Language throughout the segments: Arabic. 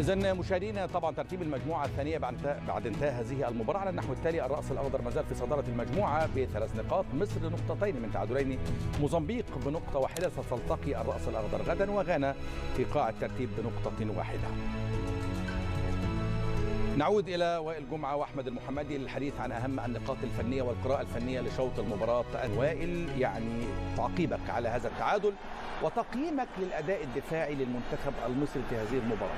إذن مشاهدينا طبعا ترتيب المجموعة الثانية بعد انتهاء هذه المباراة على النحو التالي: الرأس الأخضر ما زال في صدارة المجموعة ب3 نقاط، مصر نقطتين من تعادلين، موزمبيق بنقطة واحدة ستلتقي الرأس الأخضر غدا، وغانا في قاع الترتيب بنقطة واحدة. نعود إلى وائل جمعة وأحمد المحمدي للحديث عن أهم النقاط الفنية والقراءة الفنية لشوط المباراة. وائل، يعني تعقيبك على هذا التعادل وتقييمك للأداء الدفاعي للمنتخب المصري في هذه المباراة.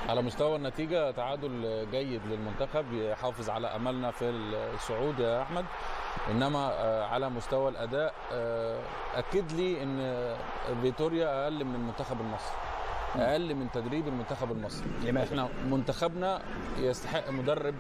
على مستوى النتيجة تعادل جيد للمنتخب يحافظ على أملنا في الصعود يا أحمد، إنما على مستوى الأداء أكد لي أن فيتوريا أقل من المنتخب المصري، أقل من تدريب المنتخب المصري. احنا منتخبنا يستحق مدرب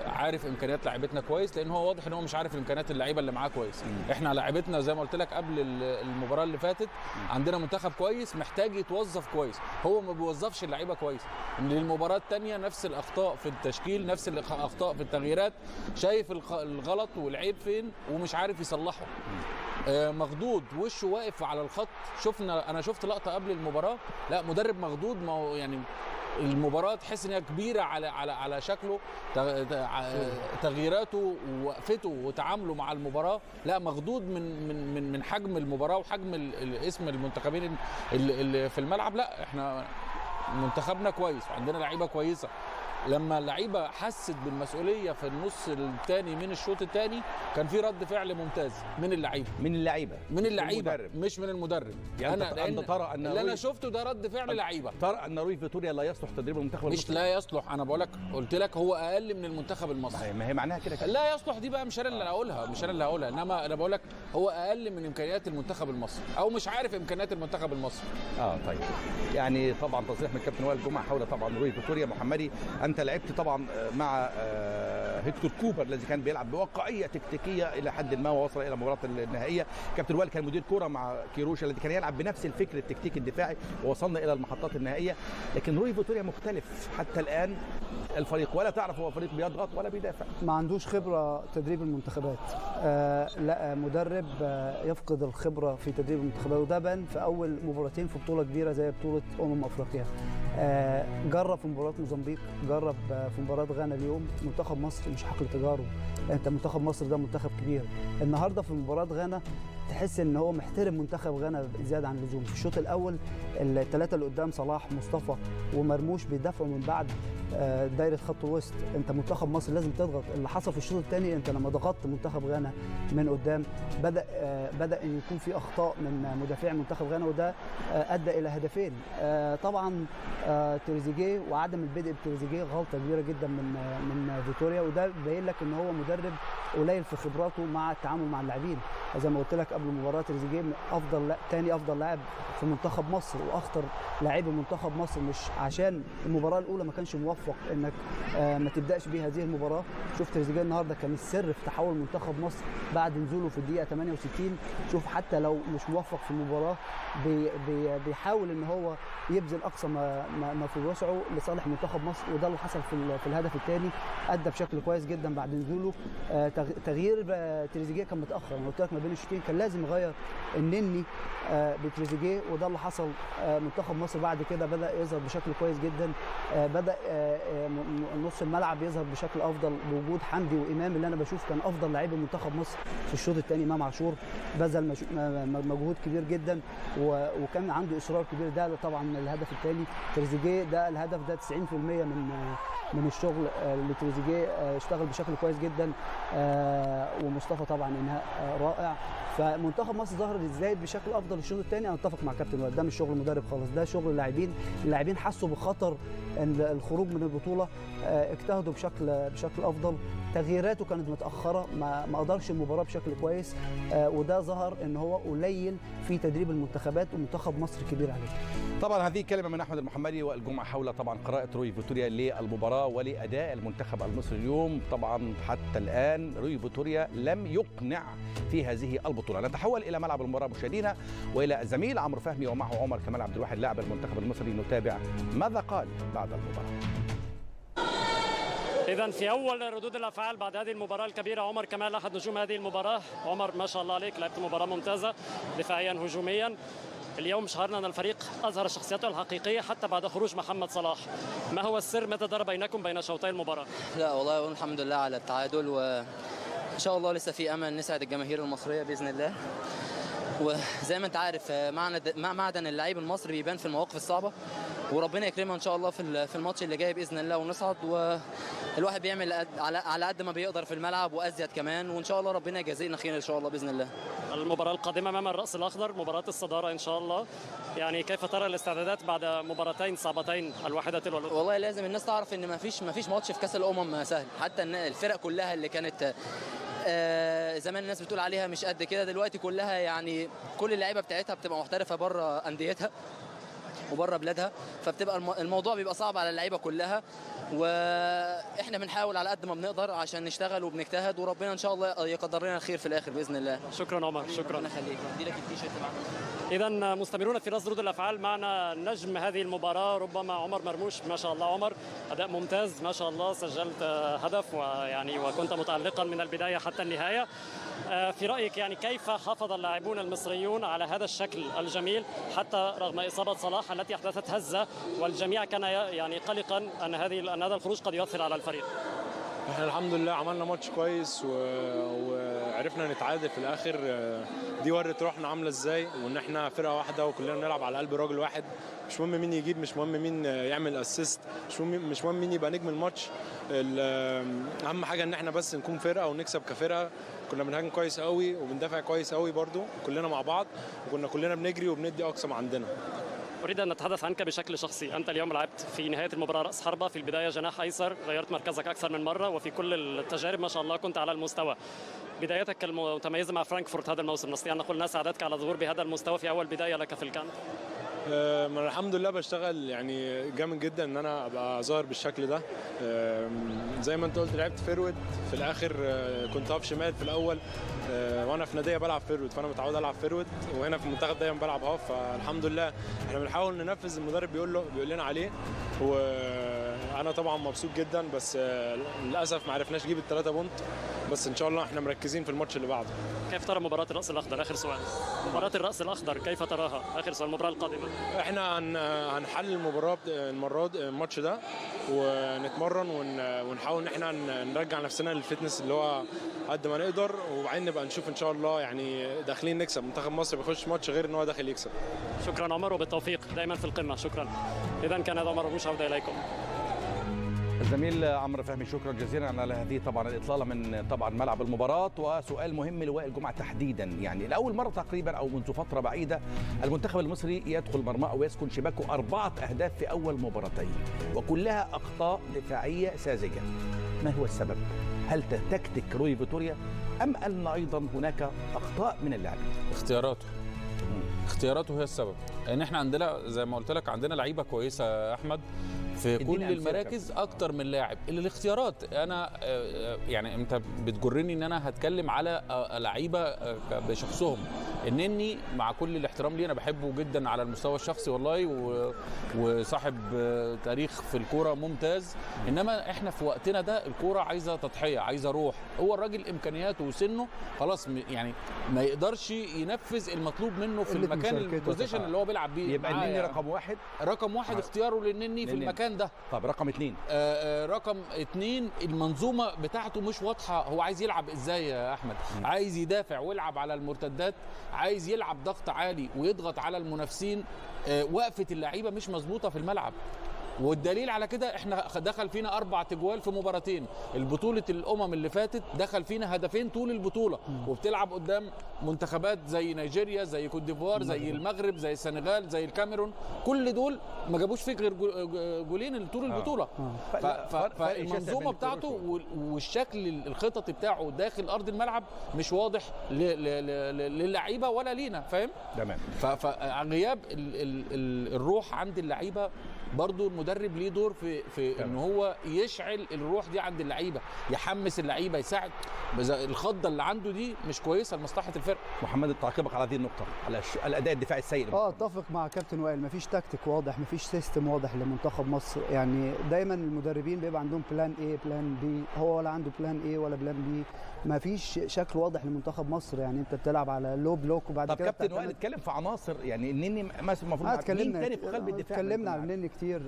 عارف امكانيات لاعبتنا كويس، لان هو واضح ان هو مش عارف امكانيات اللعيبه اللي معاه كويس. احنا لاعبتنا زي ما قلت لك قبل المباراه اللي فاتت عندنا منتخب كويس محتاج يتوظف كويس، هو ما بيوظفش اللعيبه كويس. للمباراه الثانيه نفس الاخطاء في التشكيل، نفس الاخطاء في التغييرات، شايف الغلط والعيب فين ومش عارف يصلحه. مخضوض وشه واقف على الخط. انا شفت لقطه قبل المباراه، لا مدرب مخضوض، ما هو يعني المباراه تحس ان هي كبيره على شكله، تغييراته ووقفته وتعامله مع المباراه، لا مخضوض من حجم المباراه وحجم اسم المنتخبين اللي في الملعب. لا احنا منتخبنا كويس وعندنا لعيبه كويسه. لما اللعيبه حست بالمسؤوليه في النص الثاني من الشوط الثاني كان في رد فعل ممتاز من اللعيبه مش من المدرب. يعني أنت ترى ان اللي انا شفته ده رد فعل لعيبه، ترى ان روي فيتوريا لا يصلح تدريب المنتخب المصري؟ مش لا يصلح، انا بقول لك، قلت لك هو اقل من المنتخب المصري. ما هي معناها كده. لا يصلح دي بقى مش انا اللي هقولها، انما انا بقول لك هو اقل من امكانيات المنتخب المصري، او مش عارف امكانيات المنتخب المصري. طيب، يعني طبعا تصريح من الكابتن وائل جمعه حول طبعا روي فيتوريا. محمدي، انت لعبت طبعا مع هيكتور كوبر الذي كان بيلعب بواقعيه تكتيكيه الى حد ما ووصل الى مباراه النهائيه. كابتن وائل كان مدير كوره مع كيروش الذي كان يلعب بنفس الفكر التكتيكي الدفاعي، ووصلنا الى المحطات النهائيه. لكن روي فيتوريا مختلف حتى الان، الفريق ولا تعرف هو فريق بيضغط ولا بيدافع، ما عندوش خبره تدريب المنتخبات. لا مدرب يفقد الخبره في تدريب المنتخبات، وده بان في اول مباراتين في بطوله كبيره زي بطوله افريقيا. جرب في مباراه موزمبيق، جرب في مباراه غانا اليوم. منتخب مصر مش حقل تجارب، انت منتخب مصر ده منتخب كبير. النهارده في مباراه غانا تحس ان هو محترم منتخب غانا زياده عن اللزوم. في الشوط الاول الثلاثه اللي قدام صلاح مصطفى ومرموش بيدافعوا من بعد دايره خط الوسط. انت منتخب مصر لازم تضغط. اللي حصل في الشوط الثاني، انت لما ضغطت منتخب غانا من قدام بدا ان يكون في اخطاء من مدافعي منتخب غانا، وده ادى الى هدفين. طبعا تريزيجيه وعدم البدء بتريزيجيه غلطه كبيره جدا من فيتوريا، وده باين لك ان هو مدرب قليل في خبراته مع التعامل مع اللاعبين. زي ما قلت لك قبل المباراه، تريزيجيه تاني افضل لاعب في منتخب مصر واخطر لاعبي منتخب مصر. مش عشان المباراه الاولى ما كانش موفق انك ما تبداش بيه هذه المباراه. شوف تريزيجيه النهارده كان السر في تحول منتخب مصر بعد نزوله في الدقيقه 68. شوف حتى لو مش موفق في المباراه بيحاول ان هو يبذل اقصى ما في وسعه لصالح منتخب مصر، وده اللي حصل في الهدف الثاني. ادى بشكل كويس جدا بعد نزوله. تغيير تريزيجيه كان متاخر، انا قلت لك ما بين الشوطين كان لازم يغير النني بتريزيجيه، وده اللي حصل. منتخب مصر بعد كده بدا يظهر بشكل كويس جدا، بدا نص الملعب يظهر بشكل افضل بوجود حمدي وامام، اللي انا بشوف كان افضل لاعبي منتخب مصر في الشوط الثاني. امام عاشور بذل مجهود كبير جدا وكان عنده اصرار كبير. ده طبعا الهدف الثاني تريزيجيه، ده الهدف ده 90% من الشغل اللي تريزيجيه اشتغل بشكل كويس جدا. ومصطفى طبعا انهاء رائع. فمنتخب مصر ظهر ازاي بشكل افضل الشوط الثاني. انا اتفق مع كابتن وائل، ده مش شغل مدرب خالص، ده شغل اللاعبين حسوا بخطر الخروج من البطوله، اجتهدوا بشكل افضل. تغييراته كانت متاخره، ما قدرش المباراه بشكل كويس، وده ظهر ان هو قليل في تدريب المنتخبات، ومنتخب مصر كبير عليه. طبعا هذه كلمه من احمد المحمدي والجمعه حول طبعا قراءه روي فيتوريا للمباراه ولاداء المنتخب المصري اليوم. طبعا حتى الان روي فيتوريا لم يقنع في هذه البطوله. نتحول الى ملعب المباراه مشاهدينا والى الزميل عمرو فهمي ومعه عمر كمال عبد الواحد لاعب المنتخب المصري، نتابع ماذا قال بعد المباراه. إذا في أول ردود الأفعال بعد هذه المباراة الكبيرة، عمر كمال أحد نجوم هذه المباراة. عمر ما شاء الله عليك، لعبت مباراة ممتازة دفاعيا هجوميا. اليوم شعرنا أن الفريق أظهر شخصيته الحقيقية حتى بعد خروج محمد صلاح. ما هو السر؟ ماذا دار بينكم بين شوطي المباراة؟ لا والله الحمد لله على التعادل، وإن شاء الله لسه في أمل نسعد الجماهير المصرية بإذن الله. وزي ما أنت عارف معدن اللعيب المصري بيبان في المواقف الصعبة، وربنا يكرمنا إن شاء الله في الماتش اللي جاي بإذن الله ونصعد. والواحد بيعمل على قد ما بيقدر في الملعب وأزيد كمان، وإن شاء الله ربنا يجازينا خير إن شاء الله بإذن الله. المباراة القادمة أمام الرأس الأخضر، مباراة الصدارة إن شاء الله، يعني كيف ترى الاستعدادات بعد مباراتين صعبتين الواحدة تلو الأخرى؟ والله لازم الناس تعرف إن ما فيش ماتش في كأس الأمم سهل. حتى الفرق كلها اللي كانت زمان الناس بتقول عليها مش قد كده، دلوقتي كلها يعني كل اللعيبه بتاعتها بتبقى محترفه بره انديتها وبره بلادها، فبتبقى الموضوع بيبقى صعب على اللعيبه كلها. واحنا بنحاول على قد ما بنقدر عشان نشتغل وبنجتهد، وربنا ان شاء الله يقدر لنا الخير في الاخر باذن الله. شكرا عمر، شكرا. ربنا يخليك. ادي لك التيشيرت معاك. إذا مستمرون في رصد ردود الأفعال، معنا نجم هذه المباراة ربما عمر مرموش. ما شاء الله عمر، أداء ممتاز ما شاء الله، سجلت هدف وكنت متألقا من البداية حتى النهاية. في رأيك يعني كيف حافظ اللاعبون المصريون على هذا الشكل الجميل حتى رغم إصابة صلاح التي أحدثت هزة، والجميع كان يعني قلقا أن هذا الخروج قد يؤثر على الفريق؟ احنا الحمد لله عملنا ماتش كويس وعرفنا نتعادل في الاخر. دي ورت روحنا عامله ازاي، وان احنا فرقه واحده وكلنا بنلعب على قلب راجل واحد. مش مهم مين يجيب، مش مهم مين يعمل اسيست، مش مهم مين يبقى نجم الماتش. اهم حاجه ان احنا بس نكون فرقه ونكسب كفرقه. كنا بنهاجم كويس قوي وبندافع كويس قوي برضو كلنا مع بعض، وكنا كلنا بنجري وبندي اقصى ما عندنا. أريد أن نتحدث عنك بشكل شخصي. أنت اليوم لعبت في نهاية المباراة رأس حربة، في البداية جناح أيسر، غيرت مركزك أكثر من مرة، وفي كل التجارب ما شاء الله كنت على المستوى. بدايتك المتميزة مع فرانكفورت هذا الموسم، نستطيع أن نقول أنها ساعدتك على الظهور بهذا المستوى في أول بداية لك في الكامب؟ الحمد لله بشتغل يعني جامد جدا ان انا ابقى ظاهر بالشكل ده. زي ما انت قلت لعبت فيرود في الاخر، كنت هاف شمال في الاول، وانا في ناديه بلعب فيرود، فانا متعود العب فيرود، وهنا في المنتخب دايما بلعب هاف. فالحمد لله احنا بنحاول ننفذ المدرب بيقول لنا عليه، وانا طبعا مبسوط جدا. بس للاسف ما عرفناش نجيب ال3 بونت، بس ان شاء الله احنا مركزين في الماتش اللي بعده. كيف ترى مباراة الرأس الأخضر؟ آخر سؤال، مباراة الرأس الأخضر كيف تراها؟ آخر سؤال، المباراة القادمة. احنا هنحل المباراة المرة دي الماتش ده، ونتمرن ونحاول ان احنا نرجع نفسنا للفتنس اللي هو قد ما نقدر، وبعدين نبقى نشوف ان شاء الله يعني داخلين نكسب. منتخب مصر بيخش ماتش غير ان هو داخل يكسب. شكرا عمر، وبالتوفيق دائما في القمة. شكرا. إذا كان هذا عمر مرموش، عودة إليكم. الزميل عمرو فهمي، شكرا جزيلا على هذه طبعا الاطلاله من طبعا ملعب المباراه. وسؤال مهم لوائل جمعه تحديدا، يعني لاول مره تقريبا او منذ فتره بعيده المنتخب المصري يدخل مرماه او يسكن شباكه 4 أهداف في اول مباراتين، وكلها اخطاء دفاعيه ساذجه. ما هو السبب؟ هل تكتيك روي فيتوريا ام ان ايضا هناك اخطاء من اللاعبين؟ اختياراته هي السبب. ان احنا عندنا زي ما قلت لك عندنا لعيبه كويسه يا احمد في كل المراكز اكتر من لاعب. الاختيارات انا يعني انت بتجرني ان انا هتكلم على لعيبه بشخصهم. انني مع كل الاحترام ليه انا بحبه جدا على المستوى الشخصي والله، وصاحب تاريخ في الكوره ممتاز، انما احنا في وقتنا ده الكوره عايزه تضحيه، عايزه روح. هو الراجل امكانياته وسنه خلاص يعني ما يقدرش ينفذ المطلوب منه في المكان البوزيشن اللي هو بيلعب بيه. يبقى النني رقم واحد اختياره للنني في المكان ده. طب رقم 2 رقم 2 المنظومه بتاعته مش واضحه. هو عايز يلعب ازاي يا احمد؟ عايز يدافع ويلعب على المرتدات، عايز يلعب ضغط عالي ويضغط على المنافسين. وقفه اللعيبه مش مظبوطه في الملعب، والدليل على كده احنا دخل فينا 4 تجوال في مباراتين. البطولة الأمم اللي فاتت دخل فينا هدفين طول البطولة، وبتلعب قدام منتخبات زي نيجيريا، زي كوت ديفوار، زي المغرب، زي السنغال، زي الكاميرون. كل دول ما جابوش فيك غير جولين طول البطولة. فالمنظومة بتاعته والشكل الخططي بتاعه داخل أرض الملعب مش واضح للعيبة ولا لينا، فاهم؟ تمام. فغياب الروح عند اللعيبة برضو المدرب ليه دور في ان هو يشعل الروح دي عند اللعيبه، يحمس اللعيبه، يساعد. الخضه اللي عنده دي مش كويسه لمصلحه الفرقه. محمد، تعقيبك على هذه النقطه، على الاداء الدفاعي السيء. اتفق مع كابتن وائل، مفيش تكتيك واضح، مفيش سيستم واضح لمنتخب مصر. يعني دايما المدربين بيبقى عندهم بلان ايه بلان بي، هو ولا عنده بلان ايه ولا بلان بي. مفيش شكل واضح لمنتخب مصر. يعني انت بتلعب على لو بلوك وبعد طب كده كابتن وائل اتكلم في عناصر، يعني النني مثلا المفروض مين تاني في قلب الدفاع؟ اتكلمنا عن النني كتير.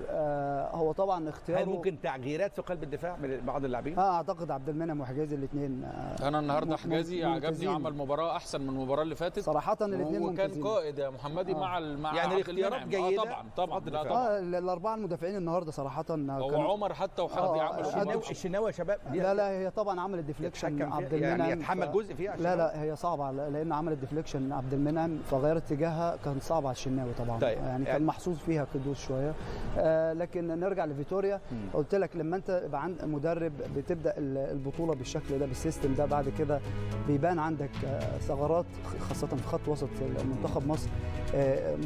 هو طبعا اختياره. هل ممكن تغييرات في قلب الدفاع من بعض اللاعبين؟ اعتقد عبد المنعم وحجازي الاثنين. انا النهارده حجازي عجبني، عمل مباراه احسن من المباراه اللي فاتت صراحه. الاثنين وكان قائد يا محمدي مع يعني الاختيارات جيده. طبعا الاربعه المدافعين النهارده صراحه هو عمر حتى وحمدي عملوا الشناوي يا شباب. لا هي طبعا عملت ديفليكشن عبد المنعم، يعني يتحمل جزء فيها. لا هي صعبه لان عملت ديفليكشن عبد المنعم فغيرت اتجاهها، كان صعب على الشناوي طبعا. طيب. يعني كان محظوظ فيها قدوس شويه. لكن نرجع لفيتوريا. قلت لك لما انت يبقى عند مدرب بتبدا البطوله بالشكل ده بالسيستم ده، بعد كده بيبان عندك ثغرات خاصه في خط وسط منتخب مصر.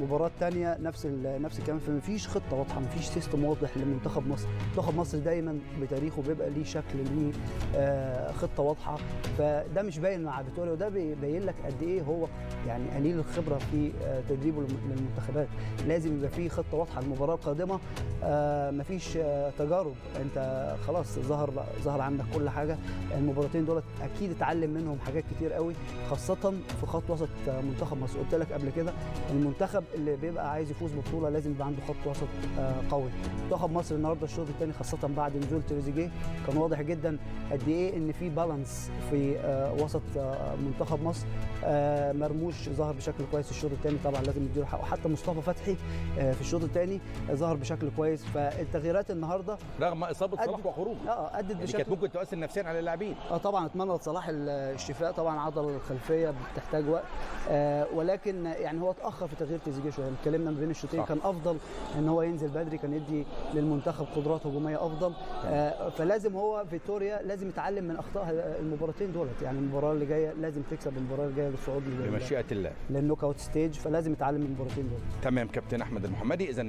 مباراه ثانيه نفس الكلام، فمفيش خطه واضحه، مفيش سيستم واضح لمنتخب مصر. منتخب مصر دايما بتاريخه بيبقى ليه شكل، ليه خطه واضحه، فده مش باين مع فيتوريا، وده بيبين لك قد ايه هو يعني قليل الخبره في تدريبه للمنتخبات. لازم يبقى فيه خطه واضحه. المباراه القادمه مفيش تجارب، انت خلاص ظهر عندك كل حاجه. المباراتين دول اكيد اتعلم منهم حاجات كتير قوي، خاصه في خط وسط منتخب مصر. قلت لك قبل كده المنتخب اللي بيبقى عايز يفوز ببطوله لازم يبقى عنده خط وسط قوي. منتخب مصر النهارده الشوط الثاني خاصه بعد نزول تريزيجيه كان واضح جدا قد ايه ان في بالانس في وسط منتخب مصر. مرموش ظهر بشكل كويس الشوط الثاني، طبعا لازم نديله حقه. حتى مصطفى فتحي في الشوط الثاني ظهر بشكل كويس. فالتغييرات النهارده رغم اصابه صلاح وخروج ادت يعني بشكل كانت ممكن تؤثر نفسيا على اللاعبين. طبعا اتمنى لصلاح الشفاء، طبعا عضله الخلفيه بتحتاج وقت. ولكن يعني هو اتاخر في تغيير تريزيجيه شويه. اتكلمنا ما بين الشوطين، كان افضل ان هو ينزل بدري، كان يدي للمنتخب قدرات هجوميه افضل. فلازم هو فيتوريا لازم يتعلم من اخطاء المباراتين دولت. يعني المباراه اللي جايه لازم تكسب، المباراه اللي جايه للصعود بمشيئه الله للنوك اوت ستيج، فلازم يتعلم من المباراتين دول. تمام كابتن احمد المحمدي. اذا